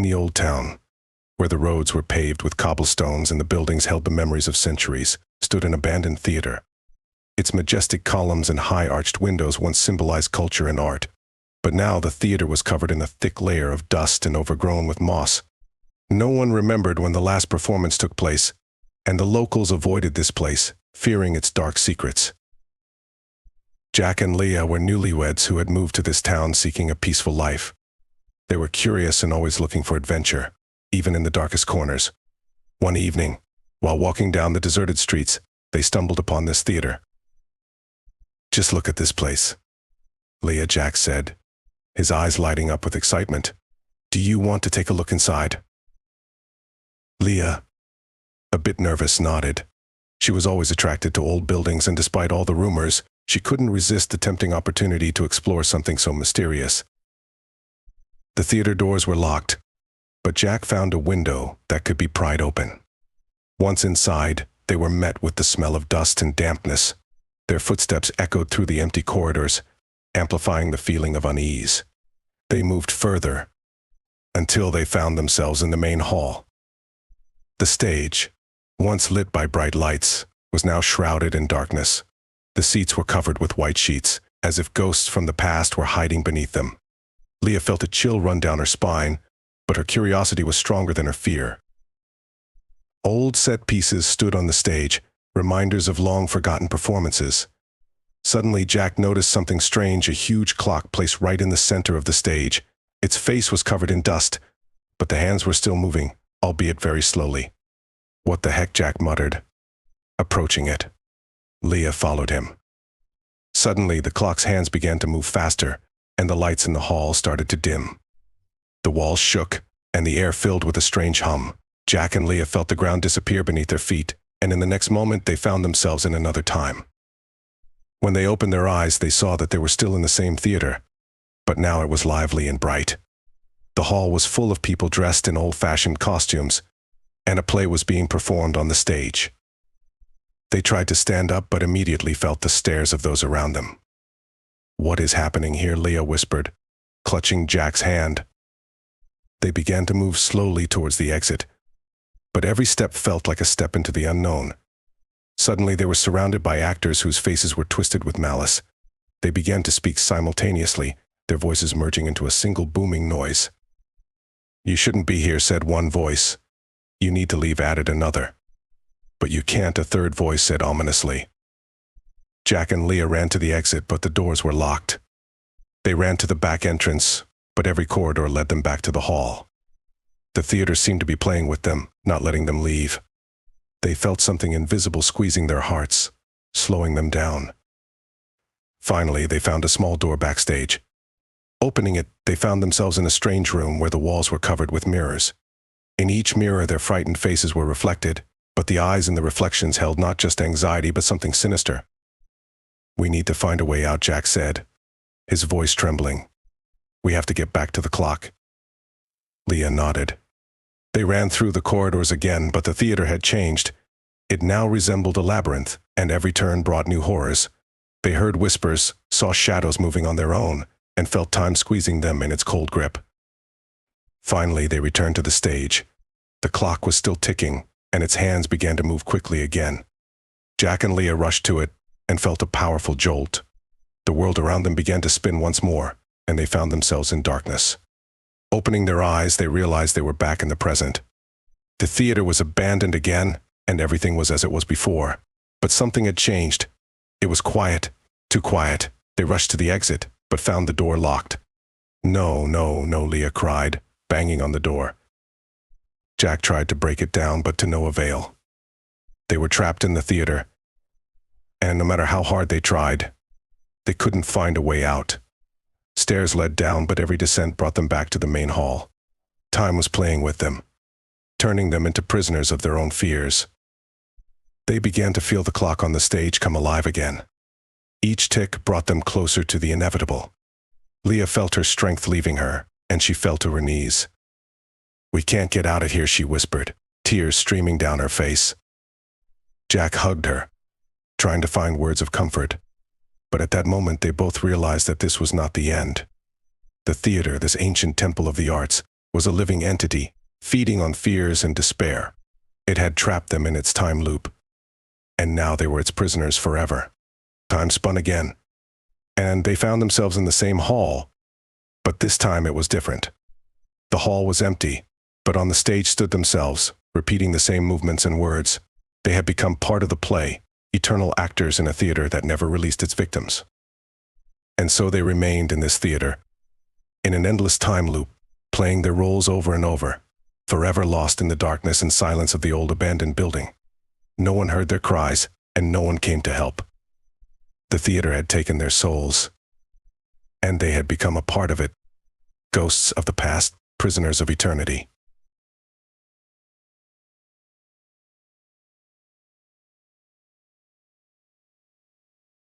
the old town, where the roads were paved with cobblestones and the buildings held the memories of centuries, stood an abandoned theater. Its majestic columns and high-arched windows once symbolized culture and art, but now the theater was covered in a thick layer of dust and overgrown with moss. No one remembered when the last performance took place, and the locals avoided this place, fearing its dark secrets. Jack and Leah were newlyweds who had moved to this town seeking a peaceful life. They were curious and always looking for adventure, even in the darkest corners. One evening, while walking down the deserted streets, they stumbled upon this theater. "Just look at this place," Leah, Jack said, his eyes lighting up with excitement. "Do you want to take a look inside?" Leah, a bit nervous, nodded. She was always attracted to old buildings, and despite all the rumors, she couldn't resist the tempting opportunity to explore something so mysterious. The theater doors were locked, but Jack found a window that could be pried open. Once inside, they were met with the smell of dust and dampness. Their footsteps echoed through the empty corridors, amplifying the feeling of unease. They moved further, until they found themselves in the main hall. The stage, once lit by bright lights, was now shrouded in darkness. The seats were covered with white sheets, as if ghosts from the past were hiding beneath them. Leah felt a chill run down her spine, but her curiosity was stronger than her fear. Old set pieces stood on the stage, reminders of long-forgotten performances. Suddenly, Jack noticed something strange, a huge clock placed right in the center of the stage. Its face was covered in dust, but the hands were still moving, albeit very slowly. "What the heck?" Jack muttered, approaching it. Leah followed him. Suddenly, the clock's hands began to move faster, and the lights in the hall started to dim. The walls shook, and the air filled with a strange hum. Jack and Leah felt the ground disappear beneath their feet, and in the next moment they found themselves in another time. When they opened their eyes, they saw that they were still in the same theater, but now it was lively and bright. The hall was full of people dressed in old-fashioned costumes, and a play was being performed on the stage. They tried to stand up, but immediately felt the stares of those around them. "What is happening here?" Leah whispered, clutching Jack's hand. They began to move slowly towards the exit, but every step felt like a step into the unknown. Suddenly they were surrounded by actors whose faces were twisted with malice. They began to speak simultaneously, their voices merging into a single booming noise. "You shouldn't be here," said one voice. "You need to leave," added another. "But you can't," a third voice said ominously. Jack and Leah ran to the exit, but the doors were locked. They ran to the back entrance, but every corridor led them back to the hall. The theater seemed to be playing with them, not letting them leave. They felt something invisible squeezing their hearts, slowing them down. Finally, they found a small door backstage. Opening it, they found themselves in a strange room where the walls were covered with mirrors. In each mirror, their frightened faces were reflected, but the eyes in the reflections held not just anxiety but something sinister. "We need to find a way out," Jack said, his voice trembling. "We have to get back to the clock." Leah nodded. They ran through the corridors again, but the theater had changed. It now resembled a labyrinth, and every turn brought new horrors. They heard whispers, saw shadows moving on their own, and felt time squeezing them in its cold grip. Finally, they returned to the stage. The clock was still ticking, and its hands began to move quickly again. Jack and Leah rushed to it and felt a powerful jolt. The world around them began to spin once more, and they found themselves in darkness. Opening their eyes, they realized they were back in the present. The theater was abandoned again, and everything was as it was before. But something had changed. It was quiet, too quiet. They rushed to the exit, but found the door locked. "No, no, no," Leah cried, banging on the door. Jack tried to break it down, but to no avail. They were trapped in the theater, and no matter how hard they tried, they couldn't find a way out. Stairs led down, but every descent brought them back to the main hall. Time was playing with them, turning them into prisoners of their own fears. They began to feel the clock on the stage come alive again. Each tick brought them closer to the inevitable. Leah felt her strength leaving her, and she fell to her knees. "We can't get out of here," she whispered, tears streaming down her face. Jack hugged her, trying to find words of comfort. But at that moment, they both realized that this was not the end. The theater, this ancient temple of the arts, was a living entity, feeding on fears and despair. It had trapped them in its time loop, and now they were its prisoners forever. Time spun again, and they found themselves in the same hall, but this time it was different. The hall was empty, but on the stage stood themselves, repeating the same movements and words. They had become part of the play, eternal actors in a theater that never released its victims. And so they remained in this theater, in an endless time loop, playing their roles over and over, forever lost in the darkness and silence of the old abandoned building. No one heard their cries, and no one came to help. The theater had taken their souls, and they had become a part of it, ghosts of the past, prisoners of eternity.